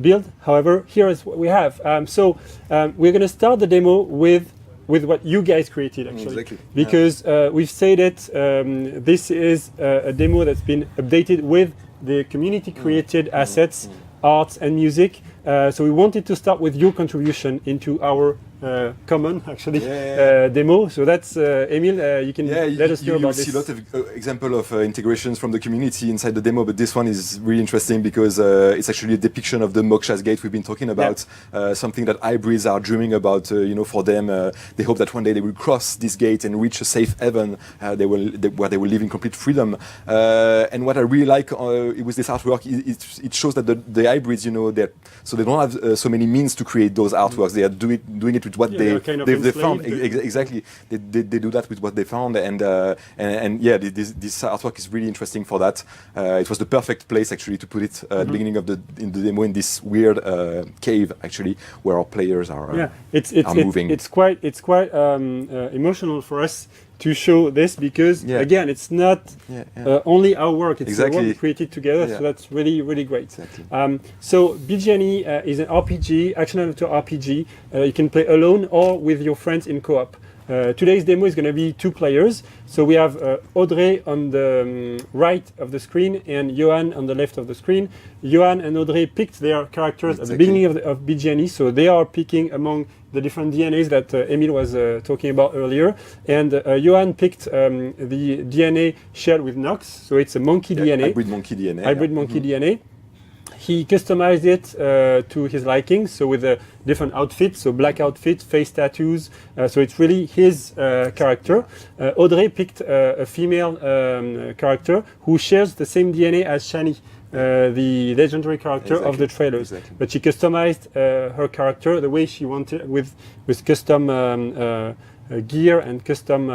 build. However, here is what we have. We're going to start the demo with what you guys created, actually. Exactly. Because we've said it, this is a demo that's been updated with the community-created assets, arts and music. So we wanted to start with your contribution into our common, actually, demo. So that's, Emil, you can let us know about this. You see a lot of example of integrations from the community inside the demo, but this one is really interesting because it's actually a depiction of the Moksha's Gate we've been talking about, something that hybrids are dreaming about, for them. They hope that one day they will cross this gate and reach a safe heaven where they will live in complete freedom. And what I really like with this artwork, it shows that the hybrids, so they don't have so many means to create those artworks. They are doing it with what they found. Exactly, they do that with what they found, and this artwork is really interesting for that. It was the perfect place actually to put it at the beginning of the demo in this weird cave actually where our players are moving. It's quite emotional for us to show this because again it's not only our work, it's the work we created together, so that's really, really great. Exactly. So BG&E is an RPG, action adventure RPG. You can play alone or with your friends in co-op. Today's demo is going to be 2 players. So we have Audrey on the right of the screen and Johan on the left of the screen. Johan and Audrey picked their characters at the beginning of BG&E, so they are picking among the different DNAs that Emil was talking about earlier. And Johan picked the DNA shared with Nox, so it's a monkey DNA. Hybrid monkey DNA. Hybrid monkey DNA. He customized it to his liking, so with a different outfits, so black outfit, face tattoos, so it's really his character. Audrey picked a female character who shares the same DNA as Shani, the legendary character of the trailers. But she customized her character the way she wanted, with custom gear and custom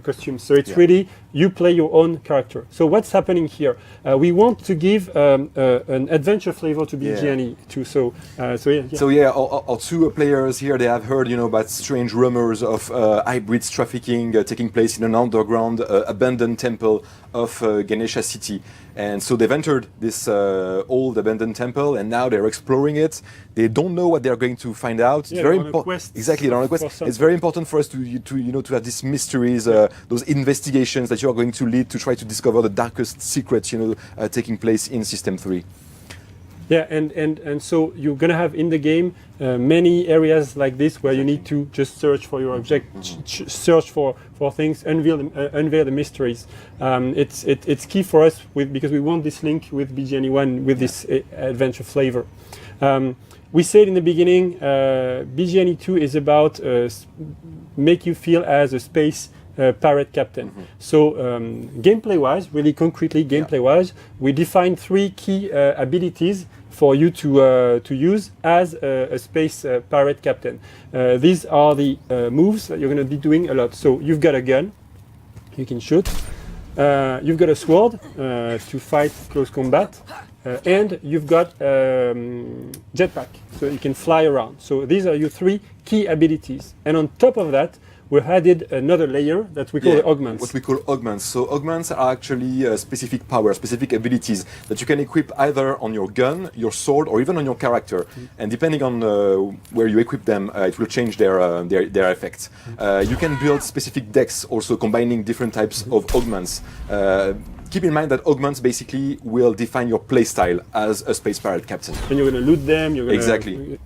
costumes. So it's really, you play your own character. So what's happening here? We want to give an adventure flavor to BG&E2. Our 2 players here, they have heard, about strange rumors of hybrids trafficking taking place in an underground abandoned temple of Ganesha City. And so they've entered this old abandoned temple, and now they're exploring it. They don't know what they're going to find out. It's very important. Exactly, they're on a quest. It's very important for us to have these mysteries, those investigations that you are going to lead to try to discover the darkest secrets, taking place in System 3. Yeah, and so you're going to have in the game many areas like this where you need to just search for your object, search for things, unveil the mysteries. It's key for us because we want this link with BG&E1 with this adventure flavor. We said in the beginning, BG&E2 is about make you feel as a space pirate captain. So gameplay-wise, really concretely gameplay-wise, we define 3 key abilities for you to use as a space pirate captain. These are the moves that you're going to be doing a lot. So you've got a gun, you can shoot. You've got a sword to fight close combat. And you've got jetpack, so you can fly around. So these are your 3 key abilities. And on top of that, we added another layer that we call augments. What we call augments. So augments are actually specific powers, specific abilities that you can equip either on your gun, your sword, or even on your character. And depending on where you equip them, it will change their effects. You can build specific decks also combining different types of augments. Keep in mind that augments basically will define your playstyle as a space pirate captain. And you're going to loot them, you're going to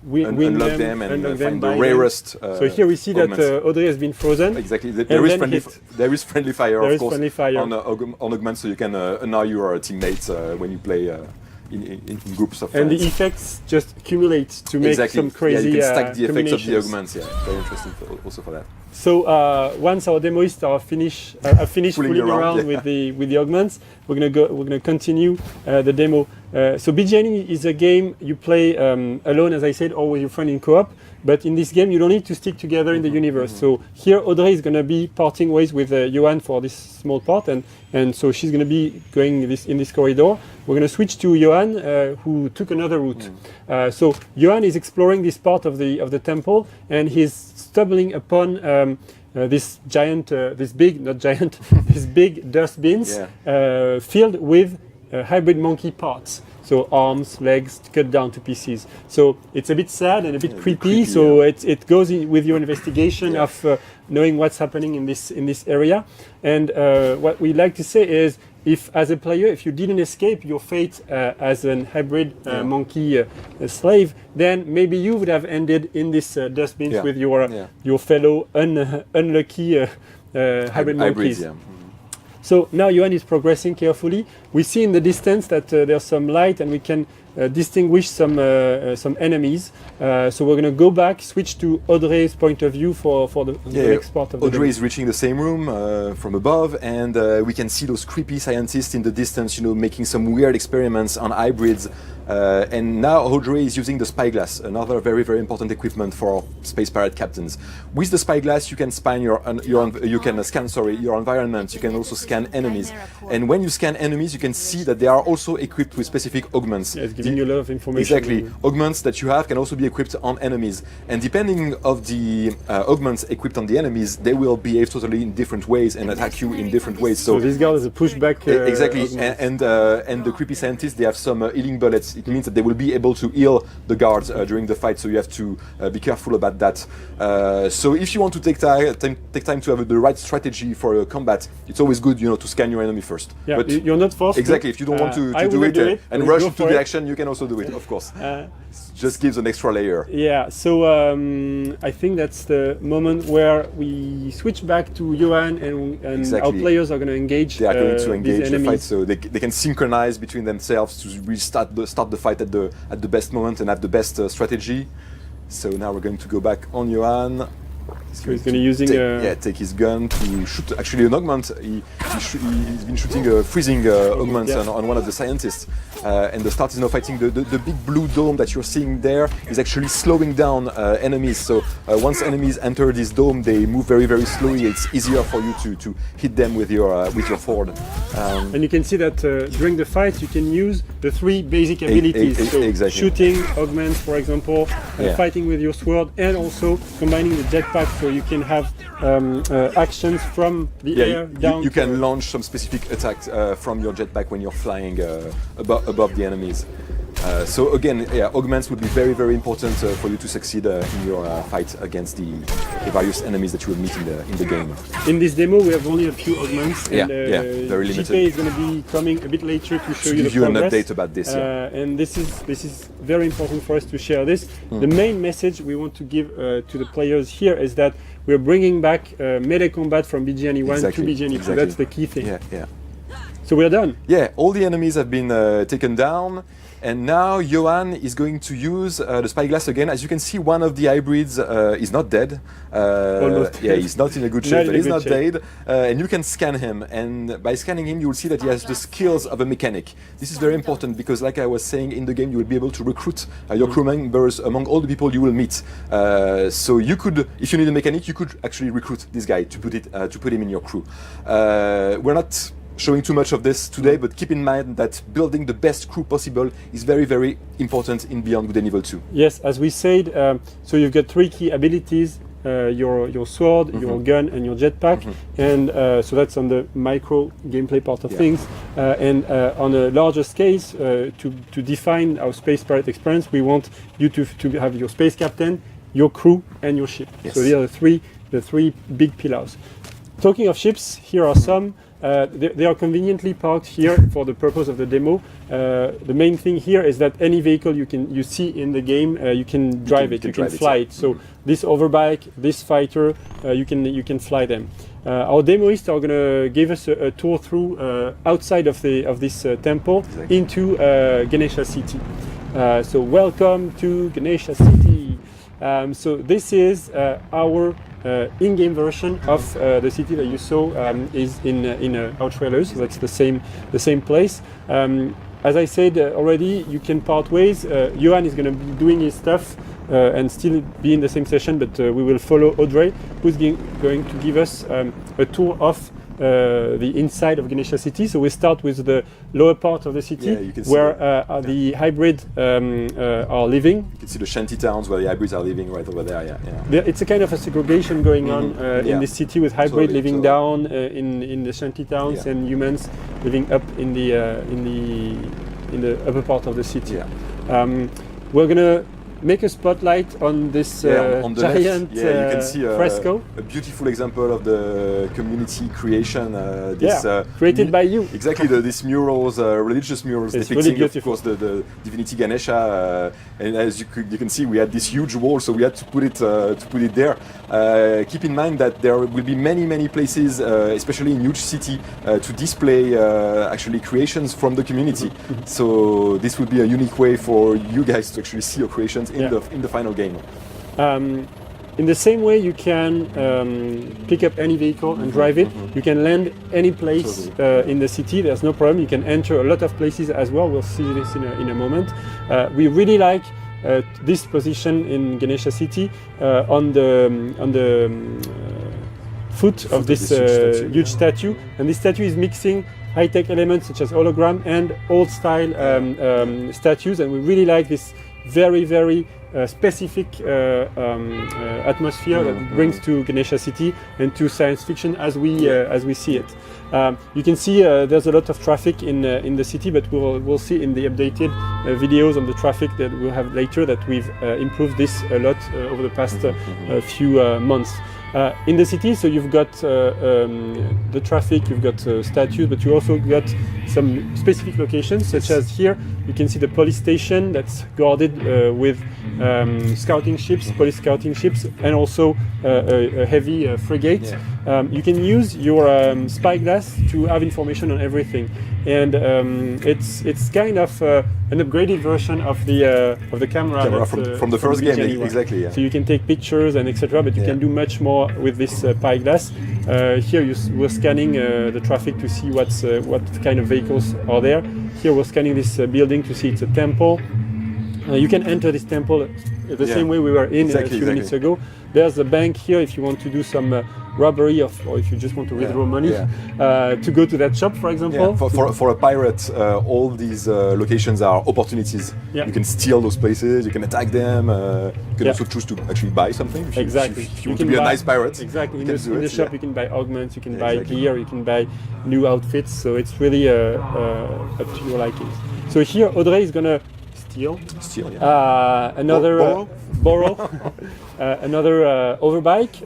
unlock them and find the rarest. So here we see that Audrey has been frozen. Exactly. There is friendly fire, of course, on augments, so you can annoy your teammates when you play in groups of friends. And the effects just accumulate to make some crazy you can stack the effects of the augments. Very interesting also for that. So once our demoists are finished fooling around with the augments, we're gonna continue the demo. So BG&E is a game you play alone, as I said, or with your friend in co-op. But in this game, you don't need to stick together in the universe. So here, Audrey is going to be parting ways with Johan for this small part, and so she's going to be going in this corridor. We're going to switch to Johan, who took another route. So Johan is exploring this part of the temple, and he's stumbling upon this big dust bins filled with hybrid monkey parts. so arms, legs cut down to pieces. So it's a bit sad and a bit creepy. Creepy, so it goes in with your investigation of knowing what's happening in this area. And what we like to say is, if as a player, if you didn't escape your fate as an hybrid monkey slave, then maybe you would have ended in this dustbins with your fellow unlucky hybrid monkeys. Hybrids, So now Johan is progressing carefully. We see in the distance that there's some light, and we can distinguish some enemies. So we're going to go back, switch to Audrey's point of view for the next part of the Audrey is reaching the same room from above, and we can see those creepy scientists in the distance, making some weird experiments on hybrids. And now Audrey is using the spyglass, another very, very important equipment for space pirate captains. With the spyglass, you can scan your environment. You can also scan enemies. And when you scan enemies, you can see that they are also equipped with specific augments. Yeah, it's giving you a lot of information. Exactly. Augments that you have can also be equipped on enemies. And depending of the augments equipped on the enemies, they will behave totally in different ways and attack you in different ways. So this guy is a pushback. Exactly. And the creepy scientists, they have some healing bullets. It means that they will be able to heal the guards during the fight. So you have to be careful about that. So if you want to take time to have the right strategy for combat, it's always good, to scan your enemy first. Yeah, but you're not forced. Exactly. If you don't want to do it and rush into the action, you can also do it, of course. Just gives an extra layer. Yeah. So I think that's the moment where we switch back to Johan, and our players are going to engage. They are going to engage the fight, enemies. so they can synchronize between themselves to really start the fight at the best moment and at the best strategy. So now we're going to go back on Johan. So he's going to using take his gun to shoot actually an augment. He's been shooting a freezing augment on one of the scientists, and the start is now fighting the big blue dome that you're seeing there is actually slowing down enemies. So once enemies enter this dome, they move very, very slowly. It's easier for you to hit them with your sword. And you can see that during the fight you can use the three basic abilities. Exactly. Shooting augments, for example, fighting with your sword, and also combining the jetpack, so you can have actions from the air down. You can launch some specific attacks from your jetpack when you're flying above the enemies. So again, augments would be very, very important for you to succeed in your fight against the various enemies that you will meet in the game. In this demo, we have only a few augments, and very limited. JP is going to be coming a bit later to show you the give you an progress. update about this. And this is very important for us to share this. The main message we want to give to the players here is that we're bringing back melee combat from BG&E1 to BG&E2. That's the key thing. So we're done. Yeah, all the enemies have been taken down. And now Johan is going to use the spyglass again. As you can see, one of the hybrids is not dead. Almost. Yeah, he's not in a good shape, but he's not dead. And you can scan him. And by scanning him, you will see that he has the skills of a mechanic. This is very important because, like I was saying, in the game, you will be able to recruit your crew members among all the people you will meet. So you could, if you need a mechanic, you could actually recruit this guy to put him in your crew. We're not showing too much of this today, but keep in mind that building the best crew possible is very, very important in Beyond Good and Evil 2. Yes, as we said, so you've got three key abilities, your sword, your gun, and your jetpack. And so that's on the micro gameplay part of things. And on a larger scale, to define our space pirate experience, we want you to have your space captain, your crew, and your ship. So these are the three big pillars. Talking of ships, here are some. They are conveniently parked here for the purpose of the demo. The main thing here is that any vehicle you see in the game, you can drive it, you can fly it. So this overbike, this fighter, you can fly them. Our demoists are going to give us a tour through outside of this temple into Ganesha City. So welcome to Ganesha City. So this is our in-game version of the city that you saw is in our trailers. So that's the same place. As I said already, you can part ways. Johan is going to be doing his stuff and still be in the same session, but we will follow Audrey, who's going to give us a tour of the inside of Ganesha City. So we start with the lower part of the city, where the hybrids are living. You can see the shanty towns where the hybrids are living right over there. It's a kind of a segregation going on in this city, with hybrid living down in the shanty towns and humans living up in the the upper part of the city. Yeah. We're gonna make a spotlight on this on the giant left, you can see fresco. A beautiful example of the community creation. This, created by you. Exactly, these murals, religious murals It's depicting, really of course, the divinity Ganesha. And as you can see, we had this huge wall, so we had to put it there. Keep in mind that there will be many places, especially in huge city, to display actually creations from the community. So this would be a unique way for you guys to actually see your creations in the final game. In the same way, you can pick up any vehicle and drive it. You can land any place in the city. There's no problem. You can enter a lot of places as well. We'll see this in a moment. We really like this position in Ganesha City on the foot of this huge statue. And this statue is mixing high-tech elements such as hologram and old-style statues. And we really like this very specific atmosphere that it brings to Ganesha City and to science fiction as we see it. You can see there's a lot of traffic in the city, but we'll see in the updated videos on the traffic that we'll have later that we've improved this a lot over the past few months. In the city, so you've got the traffic, you've got statues, but you also got some specific locations, such as here. You can see the police station that's guarded with scouting ships, police scouting ships, and also a heavy frigate. You can use your spyglass to have information on everything, and it's kind of an upgraded version of the camera from the first game, BG&E1. exactly. Yeah. So you can take pictures and etc., but you can do much more with this spyglass. Here we're scanning the traffic to see what kind of vehicles are there. Here we're scanning this building to see it's a temple. You can enter this temple the same way we were in a few minutes ago. There's a bank here if you want to do some robbery or if you just want to withdraw money to go to that shop, for example. For a pirate, all these locations are opportunities. You can steal those places, you can attack them, you can also choose to actually buy something. If you want to be a nice pirate. Exactly. In the shop you can buy augments, you can buy gear, you can buy new outfits. So it's really up to your liking. So here Audrey is gonna steal another borrow another overbike.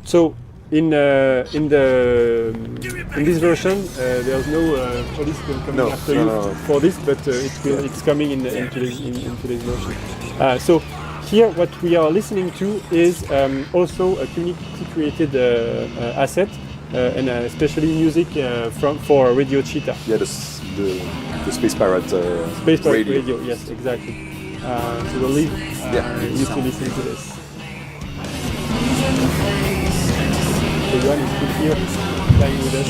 So in this version, there's no police coming after you for this, but it's coming into this version. So here, what we are listening to is also a community-created asset, and especially music for Radio Cheetah. Yeah, the Space Pirate radio. Yes, exactly. So we'll leave you to listen to this. The one is good here, playing with us.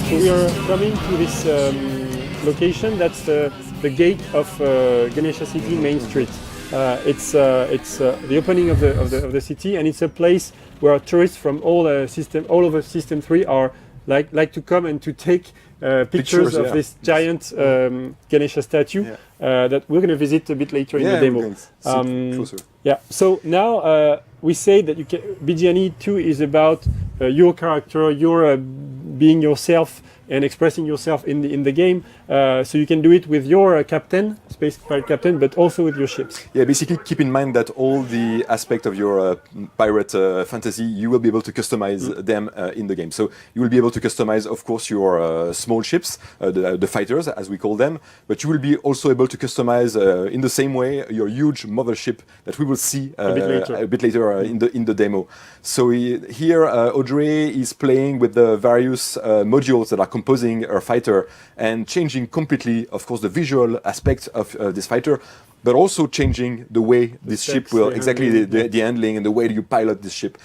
So we are coming to this location. That's the gate of Ganesha City Main Street. It's the opening of the city, and it's a place where tourists from all over System 3 are like to come and to take pictures of this giant Ganesha statue that we're going to visit a bit later in the demo. Closer. Yeah. So now we say that BG&E2 is about your character, your being yourself and expressing yourself in the game. So you can do it with your captain, space pirate captain, but also with your ships. Yeah, basically keep in mind that all the aspect of your pirate fantasy, you will be able to customize them in the game. So you will be able to customize, of course, your small ships, the fighters, as we call them, but you will be also able to customize in the same way your huge mothership that we will see a bit later in the demo. So here, Audrey is playing with the various modules that are composing her fighter and changing completely, of course, the visual aspect of this fighter, but also changing the way this ship will, the handling and the way you pilot this ship.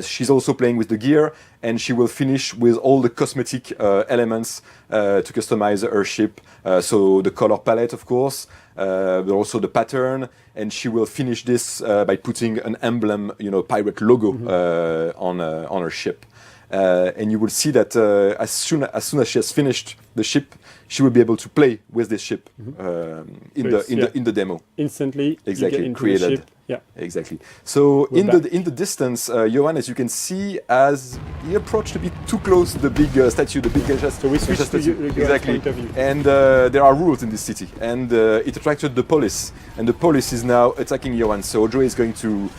She's also playing with the gear, and she will finish with all the cosmetic elements to customize her ship. So the color palette, of course, but also the pattern, and she will finish this by putting an emblem, pirate logo on her ship. And you will see that as soon as she has finished the ship, she will be able to play with this ship in the demo. Instantly, Exactly, you get into created. the ship. Yeah. Exactly. So We're in the distance, Johan, as you can see, as he approached a bit too close to the big statue, the big Ganesha So we switched to statue. Johan's Exactly. point of view. And there are rules in this city, and it attracted the police, and the police is now attacking Johan. So Audrey is going to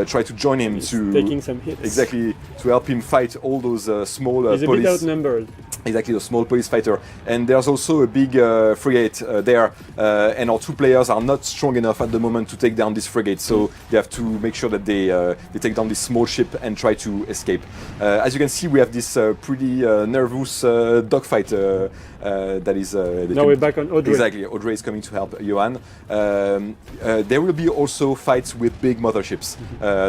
try to join him He's to taking some hits. exactly to help him fight all those small He's a bit police. outnumbered. Exactly, a small police fighter. And there's also a big frigate there, and our two players are not strong enough at the moment to take down this frigate, so they have to make sure that they take down this small ship and try to escape. As you can see, we have this pretty nervous dogfight that is... Now we're back on Audrey. Exactly, Audrey is coming to help Johan. There will be also fights with big motherships.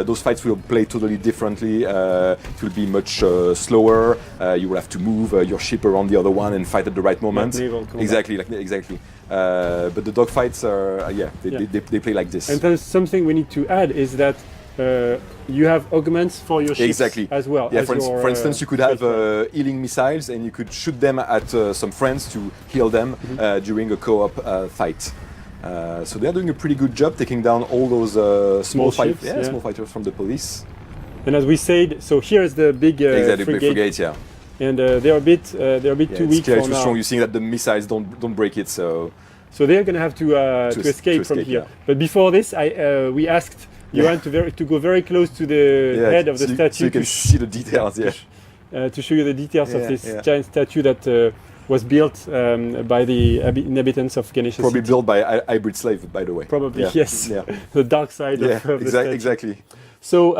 Those fights will play totally differently. It will be much slower. You will have to move your ship around the other one and fight at the right moment. Exactly. But the dogfights are, they play like this. And there's something we need to add is that you have augments for your ships as well. Yeah, as for instance, you could have healing missiles, and you could shoot them at some friends to heal them during a co-op fight. So they're doing a pretty good job taking down all those small fighters from the police. And as we said, so here is the big frigate. Yeah. And they're a bit too weak for too now. strong. You see that the missiles don't break it, so they're going to have to escape from here. Yeah. But before this, we asked Johan to go very close to the head of the statue, so you can see the details. Yeah. To show you the details of this giant statue that was built by the inhabitants of Ganesha Probably City. built by hybrid slave, by the way. Probably, yes. Yeah. The dark side of the statue. Exactly. So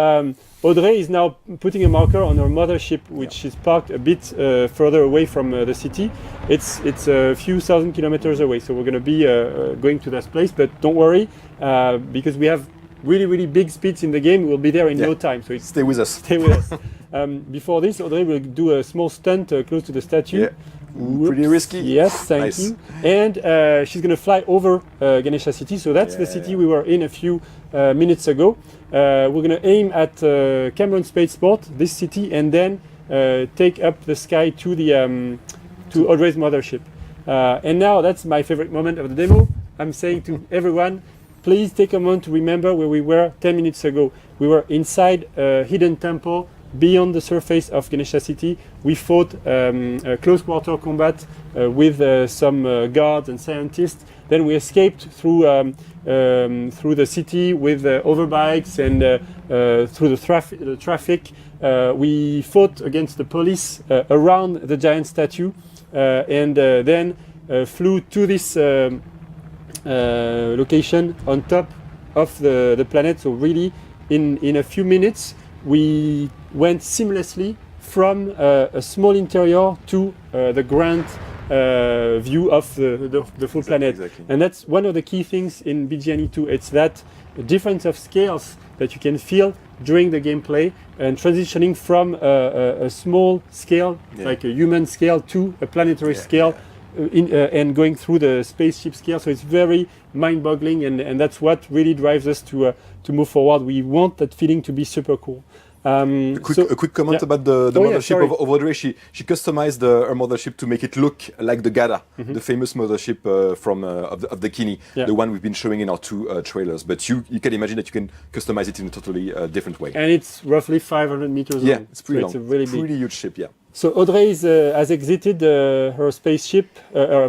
Audrey is now putting a marker on her mothership, which is parked a bit further away from the city. It's a few thousand kilometers away, so we're going to be going to that place. But don't worry, because we have really big speeds in the game. We'll be there in no time. So stay with us. Stay with us. Before this, Audrey will do a small stunt close to the statue. Yeah. Pretty risky. Yes, thank you. And she's going to fly over Ganesha City. So that's the city we were in a few minutes ago. We're going to aim at Cameron Spaceport, this city, and then take up the sky to the to Audrey's mothership. And now that's my favorite moment of the demo. I'm saying to everyone, please take a moment to remember where we were 10 minutes ago. We were inside a hidden temple beyond the surface of Ganesha City. We fought a close quarter combat with some guards and scientists. Then we escaped through the city with overbikes and through the traffic. We fought against the police around the giant statue and then flew to this location on top of the planet. So really, in a few minutes, we went seamlessly from a small interior to the grand view of the full planet. Exactly. And that's one of the key things in BG&E2. It's that difference of scales that you can feel during the gameplay and transitioning from a small scale, like a human scale, to a planetary scale. And going through the spaceship scale, so it's very mind-boggling, and that's what really drives us to move forward. We want that feeling to be super cool. A quick comment about the mothership of Audrey. She customized her mothership to make it look like the Gada, the famous mothership of the Kini, the one we've been showing in our two trailers. But you can imagine that you can customize it in a totally different way. And it's roughly 500 meters long. Yeah, it's pretty long. It's a really pretty huge ship. Yeah. So Audrey has exited her spaceship,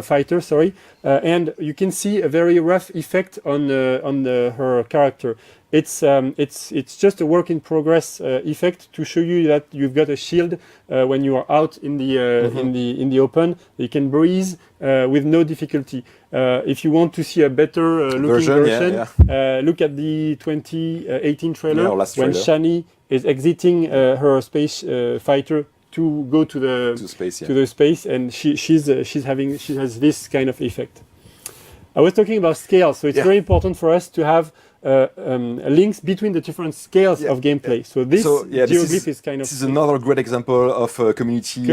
fighter, sorry, and you can see a very rough effect on her character. It's just a work in progress effect to show you that you've got a shield when you are out in the in the open. You can breathe with no difficulty. If you want to see a better looking version, look at the 2018 trailer when Shani is exiting her space fighter to go to the space, and she has this kind of effect. I was talking about scale, so it's very important for us to have links between the different scales of gameplay. So this geoglyph is kind of... This is another great example of community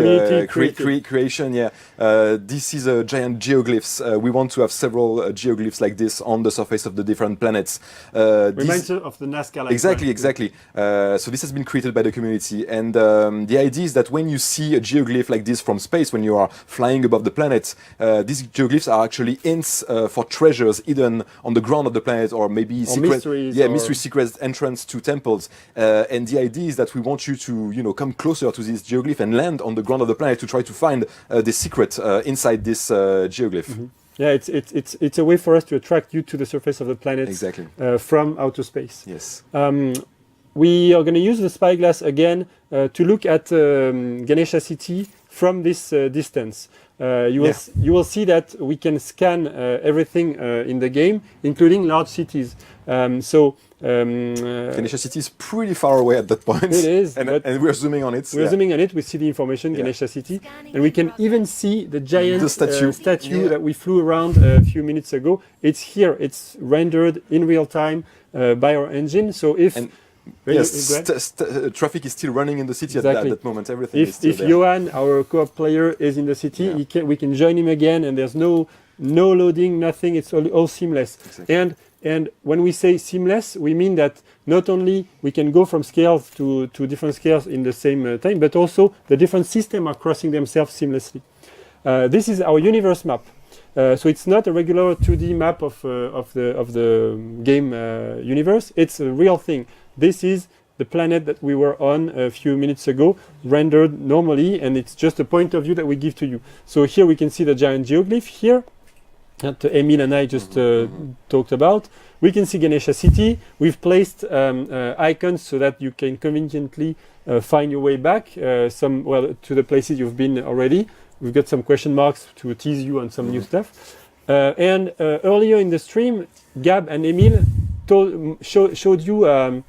creation. Yeah, this is a giant geoglyphs. We want to have several geoglyphs like this on the surface of the different planets. Reminds of the Nazca. Exactly. So this has been created by the community, and the idea is that when you see a geoglyph like this from space, when you are flying above the planet, these geoglyphs are actually hints for treasures hidden on the ground of the planet, or maybe mystery secret entrance to temples. And the idea is that we want you to come closer to this geoglyph and land on the ground of the planet to try to find the secret inside this geoglyph. Mm-hmm. Yeah, it's a way for us to attract you to the surface of the planet from outer space. Yes. We are going to use the spyglass again to look at Ganesha City from this distance. You will see that we can scan everything in the game, including large cities. Ganesha City is pretty far away at that point. It is. and we're zooming on it. We're zooming on it. We see the information, Ganesha City. And we can even see the giant statue that we flew around a few minutes ago. It's here. It's rendered in real time by our engine. So if... traffic is still running in the city at that moment. Everything is still there. If Johan, our co-op player, is in the city, we can join him again, and there's no loading, nothing. It's all seamless. Exactly. And when we say seamless, we mean that not only we can go from scales to different scales in the same time, but also the different systems are crossing themselves seamlessly. This is our universe map. So it's not a regular 2D map of the game universe. It's a real thing. This is the planet that we were on a few minutes ago, rendered normally, and it's just a point of view that we give to you. So here we can see the giant geoglyph here that Emil and I just talked about. We can see Ganesha City. We've placed icons so that you can conveniently find your way back to the places you've been already. We've got some question marks to tease you on some new stuff. And earlier in the stream, Gab and Emil showed you a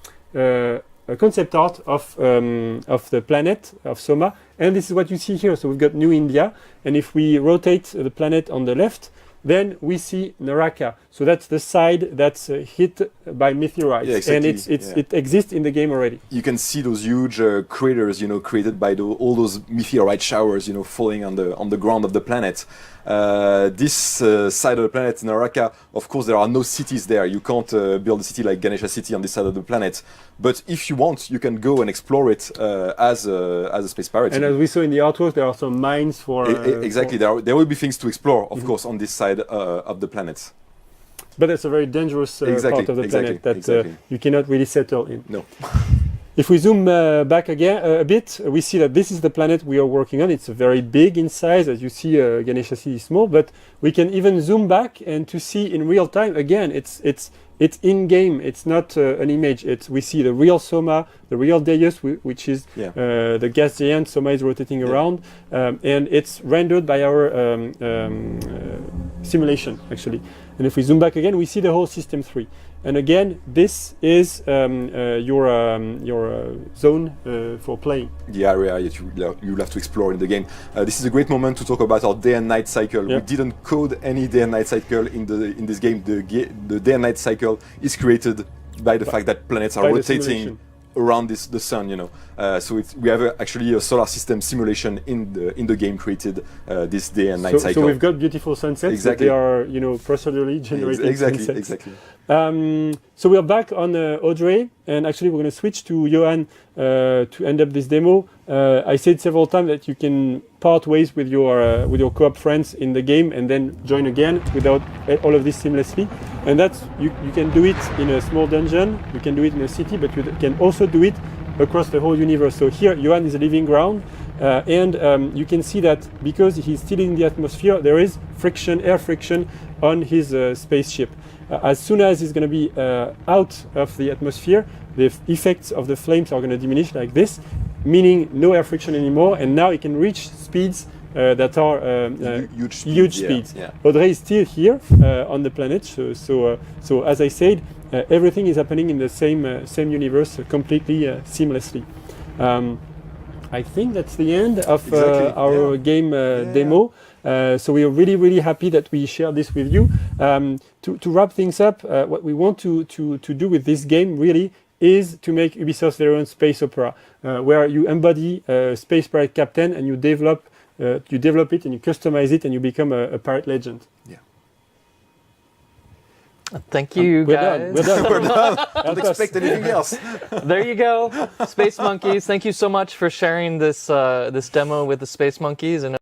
concept art of the planet of Soma, and this is what you see here. So we've got New India, and if we rotate the planet on the left, then we see Naraka. So that's the side that's hit by meteorites, and it exists in the game already. You can see those huge craters, created by all those meteorite showers, falling on the ground of the planet. This side of the planet, Naraka, of course, there are no cities there. You can't build a city like Ganesha City on this side of the planet. But if you want, you can go and explore it as a space pirate. And as we saw in the artwork, there are some mines for... Exactly. There will be things to explore, of course, on this side of the planet. But it's a very dangerous part of the planet that you cannot really settle in. No. If we zoom back again a bit, we see that this is the planet we are working on. It's very big in size. As you see, Ganesha City is small, but we can even zoom back and to see in real time. Again, it's in game. It's not an image. We see the real Soma, the real Deus, which is the gas giant. Soma is rotating around, and it's rendered by our simulation actually. And if we zoom back again, we see the whole system 3. And again, this is your zone for playing. The area that you'll have to explore in the game. This is a great moment to talk about our day and night cycle. We didn't code any day and night cycle in this game. The day and night cycle is created by the fact that planets are rotating around the sun, so we have actually a solar system simulation in the game created this day and night cycle. So we've got beautiful sunsets. Exactly. They are procedurally generated sunsets. Exactly. So we are back on Audrey, and actually we're going to switch to Johan to end up this demo. I said several times that you can part ways with your co-op friends in the game and then join again without all of this seamlessly. And that's you can do it in a small dungeon, you can do it in a city, but you can also do it across the whole universe. So here Johan is a living ground, and you can see that because he's still in the atmosphere, there is air friction on his spaceship. As soon as he's going to be out of the atmosphere, the effects of the flames are going to diminish like this, meaning no air friction anymore, and now he can reach speeds that are huge speeds. Yeah. Audrey is still here on the planet, so as I said, everything is happening in the same universe completely seamlessly. I think that's the end of our game demo. So we are really happy that we share this with you. to wrap things up, what we want to do with this game really is to make Ubisoft's very own space opera, where you embody a space pirate captain and you develop it and you customize it and you become a pirate legend. Yeah. Thank you, We're guys. done. We're done. We're done. Don't expect anything else. There you go, Space Monkeys. Thank you so much for sharing this this demo with the Space Monkeys. And